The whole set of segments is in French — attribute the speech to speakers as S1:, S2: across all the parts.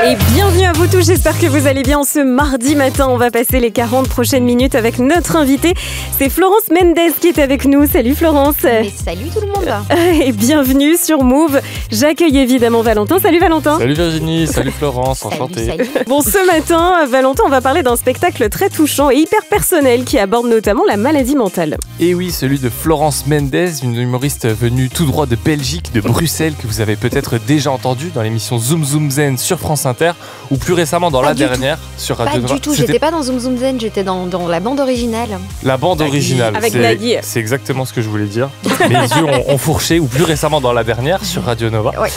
S1: Et bienvenue à vous tous, j'espère que vous allez bien ce mardi matin. On va passer les 40 prochaines minutes avec notre invitée. C'est Florence Mendes qui est avec nous. Salut Florence.
S2: Mais salut tout le monde.
S1: Et bienvenue sur Move. J'accueille évidemment Valentin. Salut Valentin.
S3: Salut Virginie, salut Florence, enchanté.
S2: Salut.
S1: Bon, ce matin, Valentin, on va parler d'un spectacle très touchant et hyper personnel qui aborde notamment la maladie mentale.
S3: Et oui, celui de Florence Mendes, une humoriste venue tout droit de Belgique, de Bruxelles, que vous avez peut-être déjà entendu dans l'émission Zoom Zoom Zen sur France Inter, ou plus récemment dans la dernière sur Radio Nova.
S2: Pas du tout, j'étais pas dans Zoom Zoom Zen, j'étais dans la bande originale.
S3: La bande originale,
S1: avec Nagui.
S3: C'est exactement ce que je voulais dire. Mes yeux ont fourché, ou plus récemment dans la dernière sur Radio Nova.
S2: Ouais,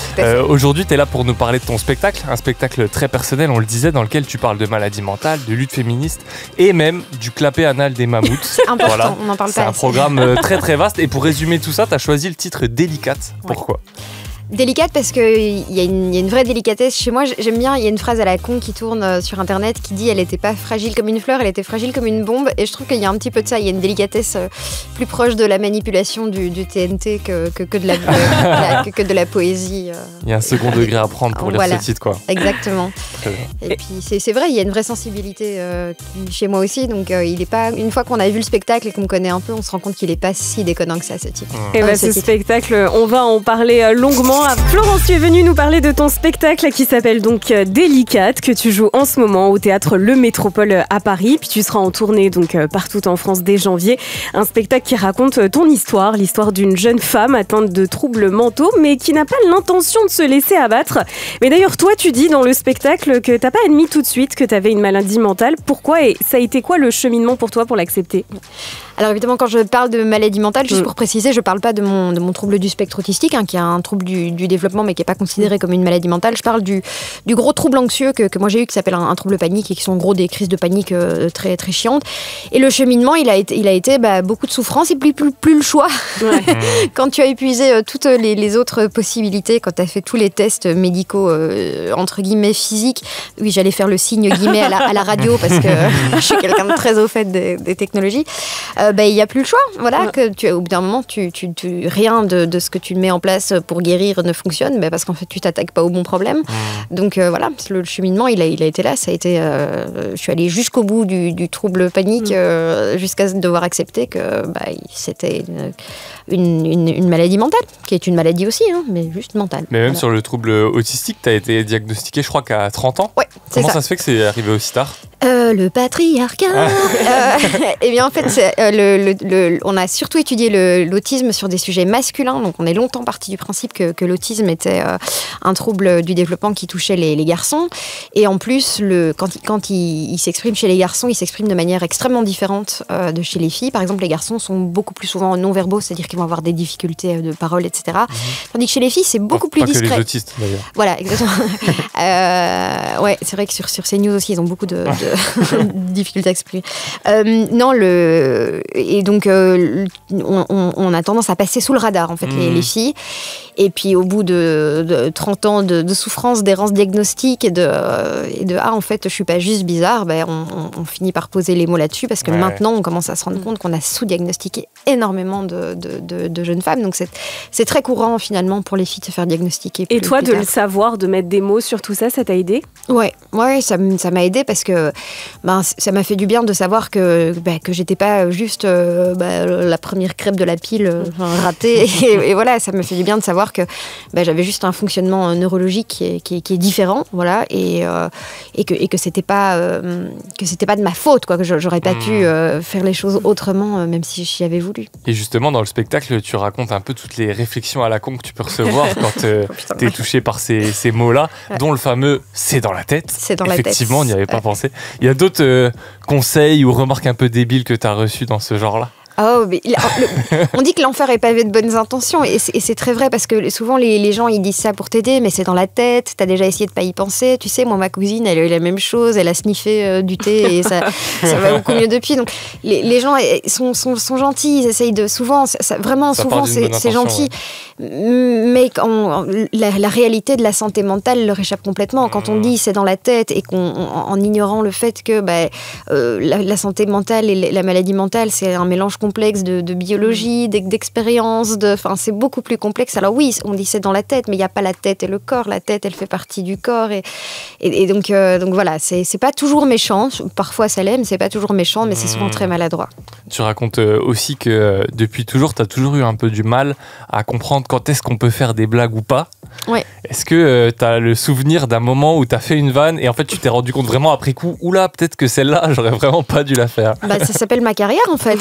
S3: Aujourd'hui, tu es là pour nous parler de ton spectacle, un spectacle très personnel, on le disait, dans lequel tu parles de maladie mentale, de lutte féministe et même du clapet anal des mammouths.
S2: Important,
S3: voilà.
S2: on en parle
S3: C'est
S2: pas
S3: un
S2: assez.
S3: programme très très vaste. Et pour résumer tout ça, tu as choisi le titre Délicate. Pourquoi ?
S2: Délicate parce qu'il y a une vraie délicatesse chez moi. J'aime bien, il y a une phrase à la con qui tourne sur internet qui dit elle n'était pas fragile comme une fleur, elle était fragile comme une bombe. Et je trouve qu'il y a un petit peu de ça, il y a une délicatesse plus proche de la manipulation du TNT que de la poésie.
S3: Il y a un second degré à prendre pour lire ce titre, quoi.
S2: Exactement.
S3: Très bien.
S2: Et puis c'est vrai, il y a une vraie sensibilité chez moi aussi. Donc il est pas, une fois qu'on a vu le spectacle et qu'on me connaît un peu, on se rend compte qu'il n'est pas si déconnant que ça, ce titre.
S1: Et ce spectacle, on va en parler longuement. Florence, tu es venue nous parler de ton spectacle qui s'appelle donc Délicate, que tu joues en ce moment au théâtre Le Métropole à Paris. Puis tu seras en tournée donc partout en France dès janvier. Un spectacle qui raconte ton histoire, l'histoire d'une jeune femme atteinte de troubles mentaux, mais qui n'a pas l'intention de se laisser abattre. Mais d'ailleurs, toi, tu dis dans le spectacle que t'as pas admis tout de suite que tu avais une maladie mentale. Pourquoi et ça a été quoi le cheminement pour toi pour l'accepter ?
S2: Alors évidemment, quand je parle de maladie mentale, juste pour préciser, je parle pas de mon trouble du spectre autistique, qui est un trouble du développement, mais qui n'est pas considéré comme une maladie mentale. Je parle du gros trouble anxieux que moi j'ai eu, qui s'appelle un trouble panique, et qui sont en gros des crises de panique très très chiantes. Et le cheminement, il a été beaucoup de souffrance et plus le choix. Ouais. Quand tu as épuisé toutes les autres possibilités, quand tu as fait tous les tests médicaux entre guillemets physiques, oui, j'allais faire le signe guillemets à la radio parce que je suis quelqu'un de très au fait des technologies. Il n'y a plus le choix. Voilà, que au bout d'un moment, rien de ce que tu mets en place pour guérir ne fonctionne, parce qu'en fait, tu t'attaques pas au bon problème. Donc voilà, le cheminement, il a été là. Ça a été, je suis allée jusqu'au bout du trouble panique, jusqu'à devoir accepter que c'était une maladie mentale, qui est une maladie aussi, mais juste mentale.
S3: Mais même sur le trouble autistique, tu as été diagnostiqué, je crois, qu'à 30 ans.
S2: Ouais, c'est
S3: Comment
S2: ça.
S3: ça se fait que c'est arrivé aussi tard ?
S2: Le patriarcat. Eh bien, en fait, on a surtout étudié l'autisme sur des sujets masculins. Donc, on est longtemps parti du principe que l'autisme était un trouble du développement qui touchait les garçons. Et en plus, quand il s'exprime chez les garçons, il s'exprime de manière extrêmement différente de chez les filles. Par exemple, les garçons sont beaucoup plus souvent non-verbaux, c'est-à-dire qu'ils vont avoir des difficultés de parole, etc. Tandis que chez les filles, c'est beaucoup plus discret.
S3: Pas que les autistes, d'ailleurs.
S2: Voilà, exactement. Ouais, c'est vrai que sur CNews aussi, ils ont beaucoup de difficultés à exprimer. Et donc, on a tendance à passer sous le radar, en fait, les filles. Et puis, au bout de 30 ans de souffrance, d'errance diagnostique et de en fait, je suis pas juste bizarre, on finit par poser les mots là-dessus parce que maintenant, on commence à se rendre compte qu'on a sous-diagnostiqué énormément de jeunes femmes. Donc, c'est très courant, finalement, pour les filles de se faire diagnostiquer.
S1: Et toi, de le savoir, de mettre des mots sur tout ça, ça t'a aidé ? Ouais,
S2: ça m'a aidé parce que ça m'a fait du bien de savoir que j'étais pas juste la première crêpe de la pile ratée. Et voilà, ça m'a fait du bien de savoir que j'avais juste un fonctionnement neurologique qui est différent, voilà, et que c'était pas de ma faute, quoi, que j'aurais pas pu faire les choses autrement, même si j'y avais voulu.
S3: Et justement, dans le spectacle, tu racontes un peu toutes les réflexions à la con que tu peux recevoir quand t'es touché par ces mots-là, dont le fameux « c'est dans la tête ».
S2: C'est dans la tête.
S3: Effectivement, on n'y avait pas pensé. Il y a d'autres conseils ou remarques un peu débiles que tu as reçus dans ce genre-là ?
S2: Oh, mais on dit que l'enfer est pavé de bonnes intentions et c'est très vrai parce que souvent les gens ils disent ça pour t'aider, mais c'est dans la tête, t'as déjà essayé de pas y penser. Tu sais, moi ma cousine elle a eu la même chose, elle a sniffé du thé et ça va beaucoup mieux depuis. Donc les gens sont gentils, ils essayent de souvent, vraiment
S3: ça
S2: souvent c'est gentil, mais la réalité de la santé mentale leur échappe complètement. Quand on dit c'est dans la tête et en ignorant le fait que la santé mentale et la maladie mentale c'est un mélange complexe de biologie, d'expérience, enfin, c'est beaucoup plus complexe. Alors oui, on dit c'est dans la tête, mais il n'y a pas la tête et le corps. La tête, elle fait partie du corps. Et donc voilà, c'est pas toujours méchant. Parfois, ça l'est, mais c'est pas toujours méchant, mais c'est souvent très maladroit.
S3: Tu racontes aussi que depuis toujours, tu as toujours eu un peu du mal à comprendre quand est-ce qu'on peut faire des blagues ou pas.
S2: Ouais.
S3: Est-ce que tu as le souvenir d'un moment où tu as fait une vanne et en fait tu t'es rendu compte vraiment après coup, oula, peut-être que celle-là, j'aurais vraiment pas dû la faire.
S2: Ça s'appelle ma carrière en fait.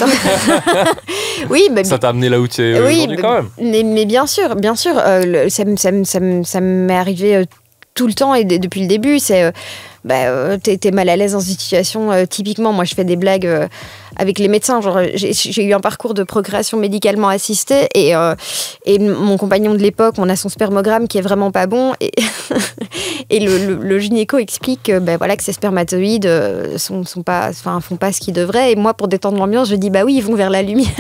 S2: Oui,
S3: ça t'a amené là où tu es aujourd'hui quand même.
S2: Mais bien sûr, ça m'est arrivé tout le temps et depuis le début. T'es mal à l'aise dans une situation. Typiquement, moi, je fais des blagues avec les médecins. Genre, j'ai eu un parcours de procréation médicalement assistée et mon compagnon de l'époque, on a son spermogramme qui est vraiment pas bon et, et le gynéco explique que ces spermatoïdes font pas ce qu'ils devraient. Et moi, pour détendre l'ambiance, je dis bah oui, ils vont vers la lumière.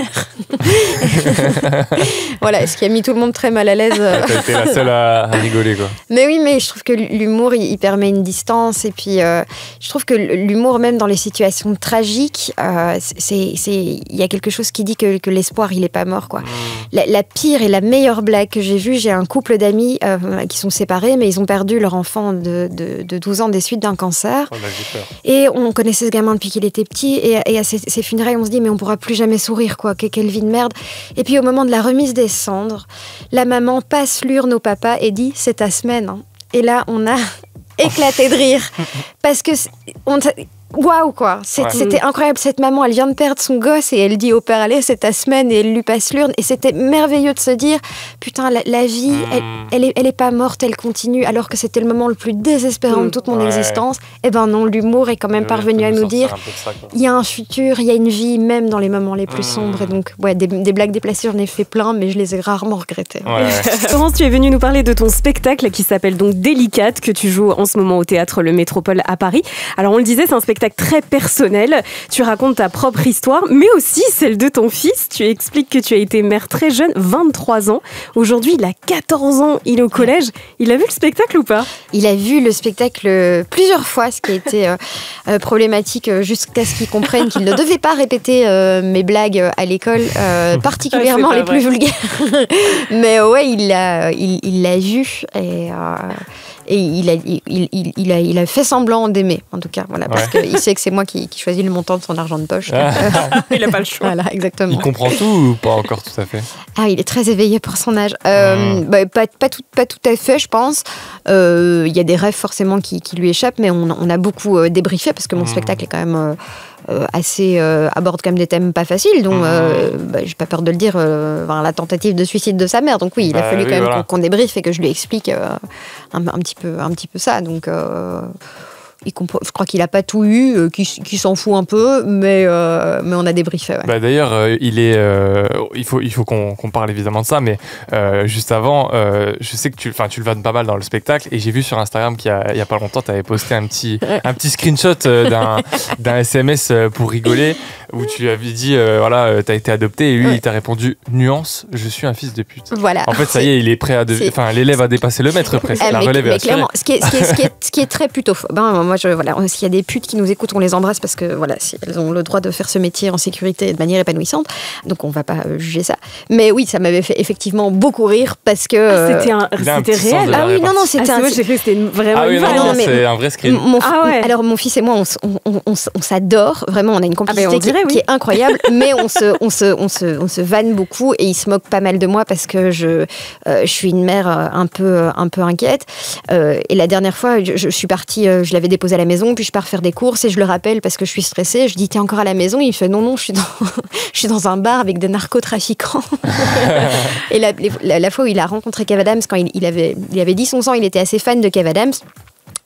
S2: Voilà, ce qui a mis tout le monde très mal à l'aise.
S3: T'es la seule à rigoler, quoi.
S2: Mais oui, mais je trouve que l'humour, il permet une distance. Et puis, je trouve que l'humour, même dans les situations tragiques, il y a quelque chose qui dit que l'espoir, il est pas mort, quoi. La pire et la meilleure blague que j'ai vue, j'ai un couple d'amis qui sont séparés, mais ils ont perdu leur enfant de 12 ans des suites d'un cancer.
S3: Oh, j'ai peur.
S2: Et on connaissait ce gamin depuis qu'il était petit. Et à ses funérailles, on se dit, mais on pourra plus jamais sourire, quoi. Quelle vie de merde. Et puis, au moment de la remise des cendres, la maman passe l'urne au papa et dit, c'est ta semaine. Hein. Et là, on a éclaté de rire. Parce que waouh, quoi. C'était incroyable. Cette maman, elle vient de perdre son gosse et elle dit au père, allez, c'est ta semaine, et elle lui passe l'urne. Et c'était merveilleux de se dire, putain, la vie, elle est pas morte, elle continue, alors que c'était le moment le plus désespérant de toute mon existence. Eh ben non, l'humour est quand même parvenu à nous dire, il y a un futur, il y a une vie, même dans les moments les plus sombres. Et donc, des blagues déplacées, j'en ai fait plein, mais je les ai rarement regrettées.
S3: Ouais.
S1: Florence, tu es venue nous parler de ton spectacle qui s'appelle donc Délicate, que tu joues en ce moment au théâtre Le Métropole à Paris. Alors, on le disait, c'est un spectacle très personnel. Tu racontes ta propre histoire, mais aussi celle de ton fils. Tu expliques que tu as été mère très jeune, 23 ans. Aujourd'hui, il a 14 ans, il est au collège. Il a vu le spectacle ou pas ?
S2: Il a vu le spectacle plusieurs fois, ce qui a été problématique jusqu'à ce qu'il comprenne qu'il ne devait pas répéter mes blagues à l'école, particulièrement les plus vulgaires. Mais ouais, il l'a vu et il a fait semblant d'aimer, en tout cas, voilà, parce qu'il sait que c'est moi qui choisis le montant de son argent de poche.
S1: Il n'a pas le choix.
S2: Voilà, exactement.
S3: Il comprend tout ou pas encore tout à fait ?
S2: Ah, il est très éveillé pour son âge. Pas tout à fait, je pense. Il y a des rêves forcément qui lui échappent, mais on a beaucoup débriefé, parce que mon spectacle est quand même aborde quand même des thèmes pas faciles, donc j'ai pas peur de le dire, la tentative de suicide de sa mère. Donc oui, il a fallu quand même qu'on débriefe et que je lui explique un petit peu ça. Donc je crois qu'il n'a pas tout eu, qu'il s'en fout un peu, mais on a débriefé. Ouais.
S3: D'ailleurs, il faut qu'on parle évidemment de ça, mais juste avant, je sais que tu le vannes pas mal dans le spectacle, et j'ai vu sur Instagram qu'il y a pas longtemps, tu avais posté un petit screenshot d'un SMS pour rigoler, où tu lui avais dit, tu as été adopté, et lui, il t'a répondu, nuance, je suis un fils de pute.
S2: Voilà.
S3: En fait, ça y est, il est prêt l'élève a dépassé le maître presque, la relève est assurée.
S2: Clairement, ce qui est très plutôt faux. S'il y a des putes qui nous écoutent, on les embrasse parce que si elles ont le droit de faire ce métier en sécurité et de manière épanouissante, donc on va pas juger ça. Mais oui, ça m'avait fait effectivement beaucoup rire parce que
S1: c'était réel.
S2: Ah oui, non, c'était
S1: j'ai cru que c'était vraiment.
S3: Ah oui, non, c'est un vrai screen.
S2: Alors mon fils et moi, on s'adore vraiment. On a une complicité qui est incroyable, mais on se vanne beaucoup et il se moque pas mal de moi parce que je suis une mère un peu inquiète. Et la dernière fois, je suis partie, je l'avais déposé à la maison, puis je pars faire des courses et je le rappelle parce que je suis stressée. Je dis, t'es encore à la maison? Il fait, non, je suis dans un bar avec des narcotrafiquants. Et la fois où il a rencontré Kev Adams, quand il avait 10-11 ans, il était assez fan de Kev Adams.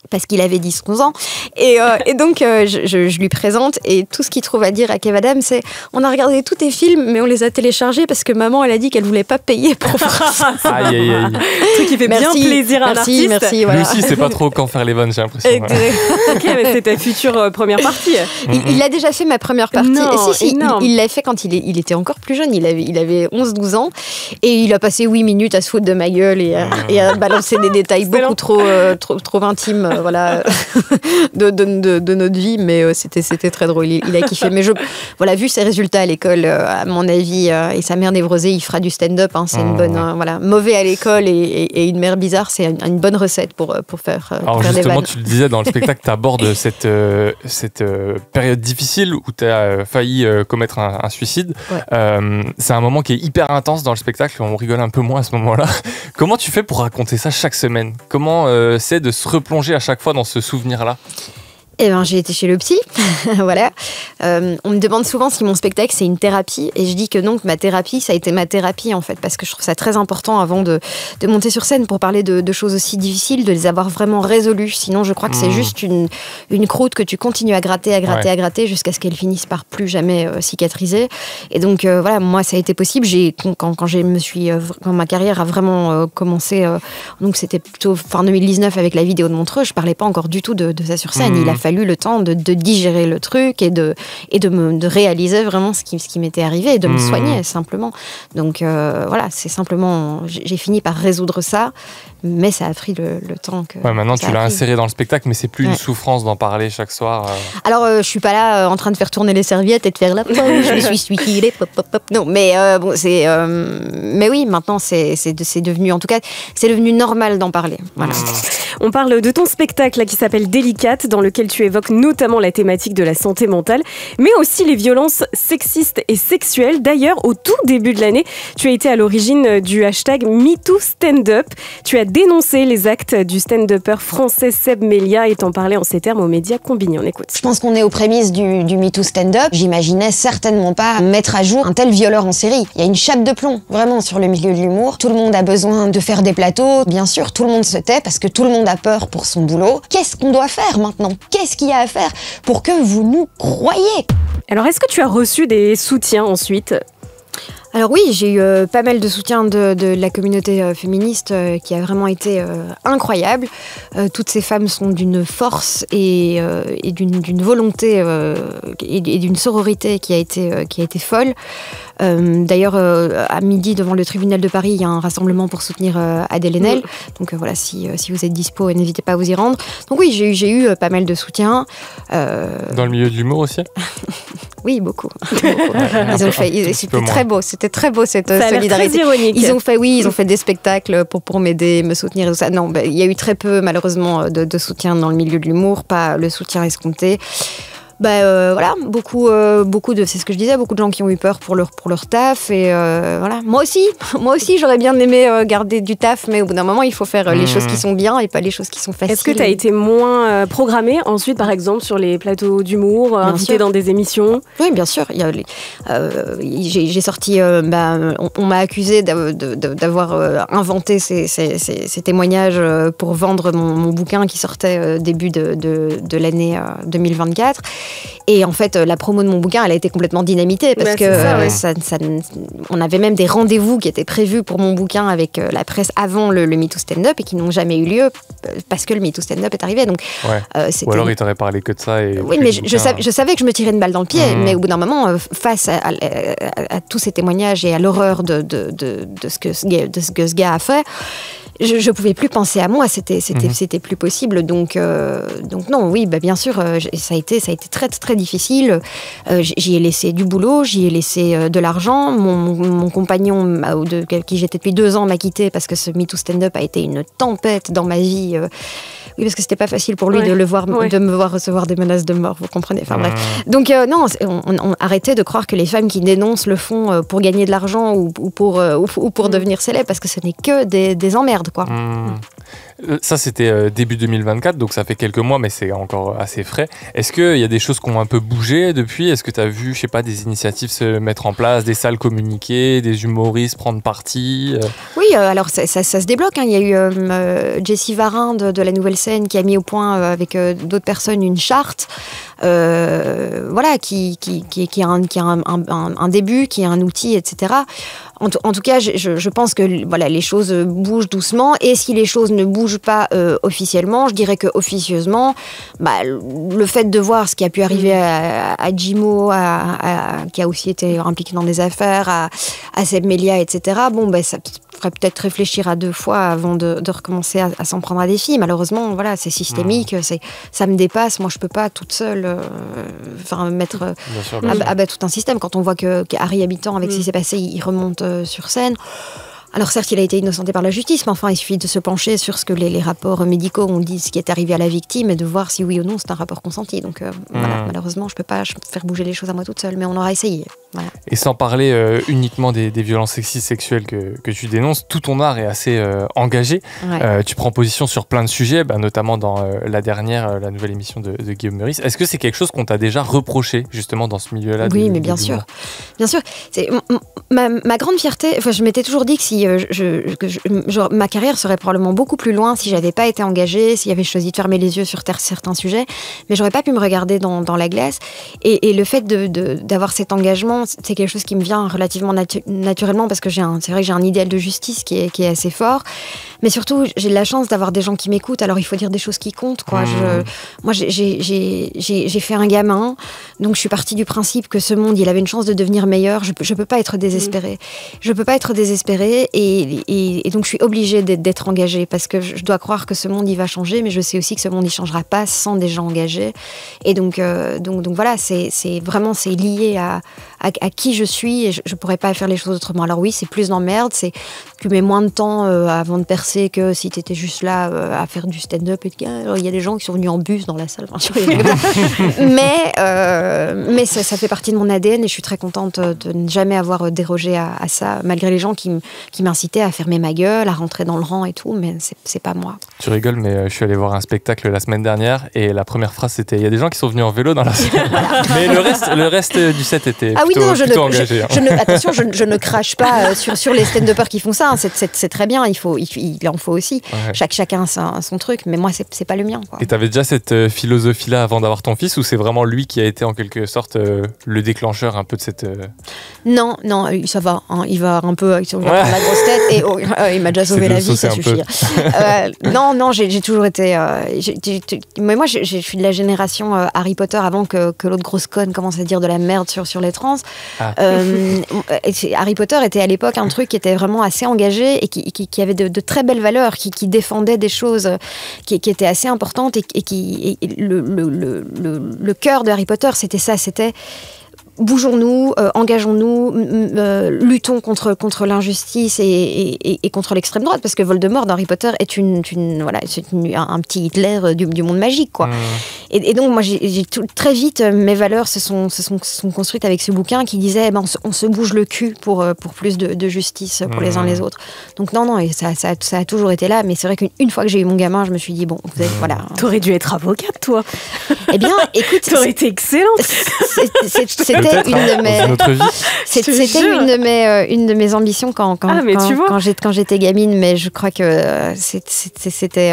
S2: Parce qu'il avait 10-11 ans. Et donc, je lui présente. Et tout ce qu'il trouve à dire à Kev Adams, c'est « On a regardé tous tes films, mais on les a téléchargés parce que maman, elle a dit qu'elle ne voulait pas payer pour voir ça. »
S3: Aïe, aïe, aïe.
S1: Truc qui fait bien plaisir à un artiste.
S2: Merci, voilà.
S3: Lui aussi, c'est pas trop quand faire les vannes, j'ai l'impression.
S1: Ok, mais c'est ta future première partie.
S2: Il a déjà fait ma première partie.
S1: Non,
S2: il l'a fait quand il était encore plus jeune. Il avait 11-12 ans. Et il a passé 8 minutes à se foutre de ma gueule et à balancer des détails beaucoup trop intimes voilà, de notre vie, mais c'était très drôle. Il a kiffé. Mais voilà, vu ses résultats à l'école, à mon avis, et sa mère névrosée, il fera du stand-up. Hein, c'est une bonne, voilà, mauvais à l'école et une mère bizarre, c'est une bonne recette pour faire.
S3: Alors
S2: faire
S3: justement,
S2: des vannes.
S3: tu le disais dans le spectacle, tu abordes cette période difficile où tu as failli commettre un suicide. Ouais. C'est un moment qui est hyper intense dans le spectacle. On rigole un peu moins à ce moment-là. Comment tu fais pour raconter ça chaque semaine? Comment c'est de se replonger à chaque fois dans ce souvenir-là?
S2: Eh ben, j'ai été chez le psy, voilà. On me demande souvent si mon spectacle c'est une thérapie, et je dis que non, que ma thérapie ça a été ma thérapie en fait, parce que je trouve ça très important avant de monter sur scène pour parler de choses aussi difficiles, de les avoir vraiment résolues. Sinon, je crois que c'est juste une croûte que tu continues à gratter, à gratter jusqu'à ce qu'elle finisse par plus jamais cicatriser. Et donc voilà, moi ça a été possible. Quand ma carrière a vraiment commencé, donc c'était plutôt fin 2019 avec la vidéo de Montreux, je parlais pas encore du tout de ça sur scène. Il a fallu le temps de digérer le truc et de réaliser vraiment ce qui m'était arrivé et de me soigner simplement. Donc voilà, c'est simplement, j'ai fini par résoudre ça, mais ça a pris le temps que. Ouais,
S3: maintenant tu l'as inséré dans le spectacle, mais c'est plus une souffrance d'en parler chaque soir.
S2: Alors je suis pas là en train de faire tourner les serviettes et de faire la je me suis suicidée, pop pop pop. Non, mais bon, mais oui, maintenant c'est devenu, en tout cas, c'est devenu normal d'en parler. Voilà.
S1: On parle de ton spectacle là, qui s'appelle Délicate, dans lequel tu évoques notamment la thématique de la santé mentale, mais aussi les violences sexistes et sexuelles. D'ailleurs, au tout début de l'année, tu as été à l'origine du hashtag #MeTooStandUp. Tu as dénoncé les actes du stand-upper français Seb Melia et t'en parlais en ces termes aux médias combinés. On écoute.
S4: Je pense qu'on est aux prémices du MeTooStandUp. J'imaginais certainement pas mettre à jour un tel violeur en série. Il y a une chape de plomb, vraiment, sur le milieu de l'humour. Tout le monde a besoin de faire des plateaux. Bien sûr, tout le monde se tait parce que tout le monde a peur pour son boulot. Qu'est-ce qu'on doit faire maintenant? Qu'est-ce qu'il y a à faire pour que vous nous croyiez?
S1: Alors, est-ce que tu as reçu des soutiens ensuite ?
S2: Alors oui, j'ai eu pas mal de soutien de la communauté féministe qui a vraiment été incroyable. Toutes ces femmes sont d'une force et d'une volonté et d'une sororité qui a été folle. D'ailleurs, à midi, devant le tribunal de Paris, il y a un rassemblement pour soutenir Adèle Haenel. Donc voilà, si vous êtes dispo, n'hésitez pas à vous y rendre. Donc oui, j'ai eu pas mal de soutien.
S3: Dans le milieu de l'humour aussi?
S2: Oui, beaucoup. Ils ont fait, c'était très beau cette solidarité.
S1: Très ironique.
S2: Ils ont fait des spectacles pour m'aider, me soutenir et tout ça. Non, il y a eu très peu malheureusement de soutien dans le milieu de l'humour, pas le soutien escompté. Voilà, beaucoup de, c'est ce que je disais, beaucoup de gens qui ont eu peur pour leur taf et voilà. Moi aussi, j'aurais bien aimé garder du taf, mais au bout d'un moment, il faut faire les choses qui sont bien et pas les choses qui sont faciles.
S1: Est-ce que tu as été moins programmée ensuite, par exemple, sur les plateaux d'humour, invitée dans des émissions?
S2: Oui, bien sûr. J'ai sorti, on m'a accusé d'avoir inventé ces témoignages pour vendre mon bouquin qui sortait début de l'année 2024. Et en fait, la promo de mon bouquin, elle a été complètement dynamitée parce on avait même des rendez-vous qui étaient prévus pour mon bouquin avec la presse avant le MeTooStandUp et qui n'ont jamais eu lieu parce que le MeTooStandUp est arrivé. Donc,
S3: ou alors il t'aurait parlé que de ça.
S2: Oui, mais je savais que je me tirais une balle dans le pied, mais au bout d'un moment, face à tous ces témoignages et à l'horreur de ce que ce gars a fait, je pouvais plus penser à moi, c'était plus possible. Donc non, oui, bien sûr, ça a été très très difficile. J'y ai laissé du boulot, j'y ai laissé de l'argent. Mon compagnon, qui j'étais depuis 2 ans, m'a quitté parce que ce MeTooStandUp a été une tempête dans ma vie. Oui, parce que c'était pas facile pour lui de me voir recevoir des menaces de mort, vous comprenez. Enfin bref. Donc non, on arrêtait de croire que les femmes qui dénoncent le font pour gagner de l'argent ou pour devenir célèbres, parce que ce n'est que des emmerdes, quoi.
S3: Ça, c'était début 2024, donc ça fait quelques mois, mais c'est encore assez frais. Est-ce qu'il y a des choses qui ont un peu bougé depuis? Est-ce que tu as vu, je sais pas, des initiatives se mettre en place, des salles communiquer, des humoristes prendre parti?
S2: Oui, alors ça se débloque. Hein. Il y a eu Jessie Varin de la Nouvelle Scène qui a mis au point avec d'autres personnes une charte, voilà, qui a un début, qui est un outil, etc. En tout cas, je pense que voilà, les choses bougent doucement. Et si les choses ne bougent pas officiellement, je dirais que officieusement, le fait de voir ce qui a pu arriver à Jimo, qui a aussi été impliqué dans des affaires, à Seb Melia, etc. ferais peut-être réfléchir à 2 fois avant de recommencer à s'en prendre à des filles. Malheureusement, voilà, c'est systémique, ça me dépasse. Moi, je peux pas toute seule mettre à bas tout un système. Quand on voit qu'Harry Habitant, avec ce qui s'est passé, il remonte sur scène. Alors certes, il a été innocenté par la justice, mais enfin, il suffit de se pencher sur ce que les rapports médicaux ont dit, ce qui est arrivé à la victime, et de voir si oui ou non c'est un rapport consenti. Donc voilà, malheureusement, je peux pas faire bouger les choses à moi toute seule, mais on aura essayé. Voilà.
S3: Et sans parler uniquement des violences sexistes sexuelles que tu dénonces, tout ton art est assez engagé. Ouais. Tu prends position sur plein de sujets, notamment dans la nouvelle émission de Guillaume Meurice. Est-ce que c'est quelque chose qu'on t'a déjà reproché, justement, dans ce milieu-là?
S2: Oui, mais bien sûr. Bien sûr. C'est ma grande fierté, je m'étais toujours dit que si ma carrière serait probablement beaucoup plus loin si j'avais pas été engagée, si j'avais choisi de fermer les yeux sur certains sujets, mais j'aurais pas pu me regarder dans la glace. Et le fait d'avoir cet engagement, c'est quelque chose qui me vient relativement naturellement, parce que c'est vrai que j'ai un idéal de justice qui est assez fort, mais surtout j'ai de la chance d'avoir des gens qui m'écoutent. Alors il faut dire des choses qui comptent, quoi. Moi j'ai fait un gamin, donc je suis partie du principe que ce monde, il avait une chance de devenir meilleur. Je peux pas être désespérée. Je peux pas être désespérée, et donc je suis obligée d'être engagée, parce que je dois croire que ce monde il va changer, mais je sais aussi que ce monde il changera pas sans des gens engagés. Et donc voilà, c'est vraiment lié à qui je suis, et je pourrais pas faire les choses autrement. Alors oui, c'est plus d'emmerde, tu mets moins de temps avant de percer que si tu étais juste là à faire du stand-up. Alors, il y a des gens qui sont venus en bus dans la salle, mais ça fait partie de mon ADN, et je suis très contente de ne jamais avoir dérogé à ça, malgré les gens qui m'incitaient à fermer ma gueule, à rentrer dans le rang et tout, mais c'est pas moi.
S3: Tu rigoles, mais je suis allé voir un spectacle la semaine dernière, et la première phrase c'était: il y a des gens qui sont venus en vélo dans la salle. Mais le reste du set était plutôt engagé.
S2: Attention, je ne crache pas sur les stand-uppers qui font ça, hein. C'est très bien, il en faut aussi. Ouais. Chacun a son truc, mais moi c'est pas le mien, quoi.
S3: Et t'avais déjà cette philosophie-là avant d'avoir ton fils, ou c'est vraiment lui qui a été en quelque sorte le déclencheur un peu de cette...
S2: Non, ça va, hein, il va un peu sur la grosse tête, et il m'a déjà sauvé la vie, ça suffit. Non, j'ai toujours été... mais moi, je suis de la génération Harry Potter, avant que l'autre grosse conne commence à dire de la merde sur les trans. Harry Potter était à l'époque un truc qui était vraiment assez engagé, et qui avait de très belles valeurs, qui défendait des choses qui étaient assez importantes, et le cœur de Harry Potter, c'était bougeons-nous, engageons-nous, luttons contre l'injustice et contre l'extrême droite, parce que Voldemort dans Harry Potter est un petit Hitler du monde magique, quoi. Et donc moi j'ai très vite, mes valeurs se sont construites avec ce bouquin qui disait on se bouge le cul pour plus de justice pour les uns les autres. Donc non, et ça a toujours été là, mais c'est vrai qu'une fois que j'ai eu mon gamin, je me suis dit voilà.
S1: T'aurais dû être avocate, toi.
S2: Eh bien, écoute,
S1: t'aurais été excellente.
S2: C'était une de mes ambitions quand j'étais gamine, mais je crois que c'était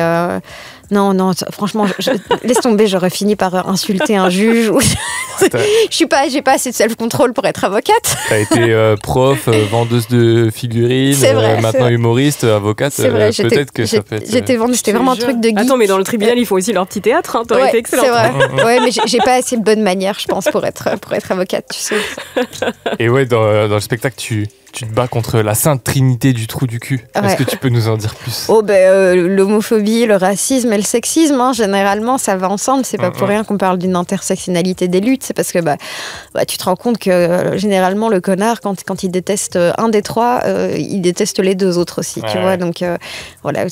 S2: non, franchement, laisse tomber, j'aurais fini par insulter un juge. J'ai pas assez de self-control pour être avocate.
S3: T'as été prof, vendeuse de figurines, maintenant humoriste, avocate.
S2: C'est vrai,
S3: peut-être que ça peut être...
S2: C'était vraiment un truc de geek.
S1: Attends, mais dans le tribunal, ils font aussi leur petit théâtre, hein. T'aurais été excellente.
S2: C'est vrai. Ouais, mais j'ai pas assez de bonnes manières, je pense, pour être avocate, tu sais.
S3: Et ouais, dans le spectacle, tu te bats contre la sainte trinité du trou du cul. Ouais. Est-ce que tu peux nous en dire plus?
S2: L'homophobie, le racisme et le sexisme, hein, généralement, ça va ensemble. C'est pas pour rien qu'on parle d'une intersectionnalité des luttes. C'est parce que tu te rends compte que généralement, le connard, quand il déteste un des trois, il déteste les deux autres aussi. Tu vois, donc voilà.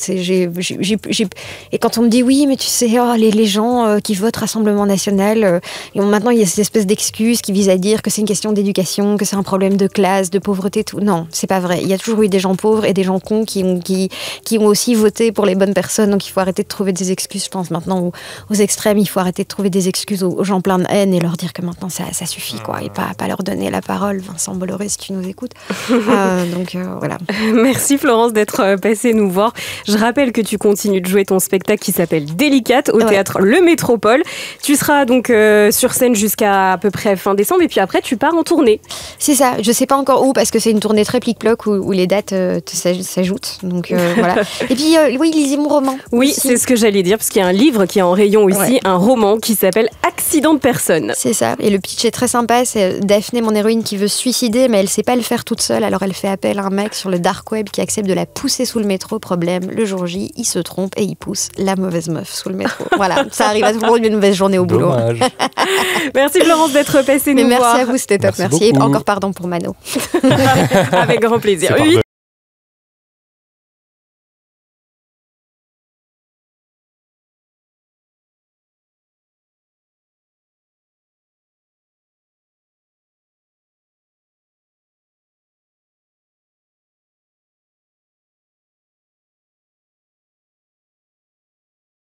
S2: Et quand on me dit oui, mais tu sais, les gens qui votent Rassemblement National, maintenant il y a cette espèce d'excuse qui vise à dire que c'est une question d'éducation, que c'est un problème de classe, de pauvreté, tout. Non, c'est pas vrai. Il y a toujours eu des gens pauvres et des gens cons qui ont aussi voté pour les bonnes personnes. Donc il faut arrêter de trouver des excuses, je pense, maintenant aux extrêmes. Il faut arrêter de trouver des excuses aux gens pleins de haine et leur dire que maintenant ça suffit, quoi. Et pas leur donner la parole. Vincent Bolloré, si tu nous écoutes. Voilà.
S1: Merci Florence d'être passée nous voir. Je rappelle que tu continues de jouer ton spectacle qui s'appelle Délicate au théâtre Le Métropole. Tu seras donc sur scène jusqu'à à peu près fin décembre, et puis après tu pars en tournée.
S2: C'est ça. Je sais pas encore où, parce que c'est une tournée très plic-ploc où les dates s'ajoutent. Donc voilà. Et puis oui, lisez mon roman.
S1: Oui,
S2: aussi.
S1: c'est ce que j'allais dire, parce qu'il y a un livre qui est en rayon aussi, un roman qui s'appelle Accident de personne.
S2: C'est ça. Et le pitch est très sympa. C'est Daphné, mon héroïne, qui veut se suicider, mais elle sait pas le faire toute seule. Alors elle fait appel à un mec sur le dark web qui accepte de la pousser sous le métro. Problème, le jour J, il se trompe et il pousse la mauvaise meuf sous le métro. Voilà, ça arrive à tout le monde, une mauvaise journée au boulot.
S3: Dommage.
S1: Merci Florence d'être passée nous
S2: Mais merci
S1: voir.
S2: à vous, c'était top.
S3: Merci
S2: Merci. Et
S3: beaucoup.
S2: encore pardon pour Mano.
S1: Avec grand plaisir.
S3: C'est pardonné.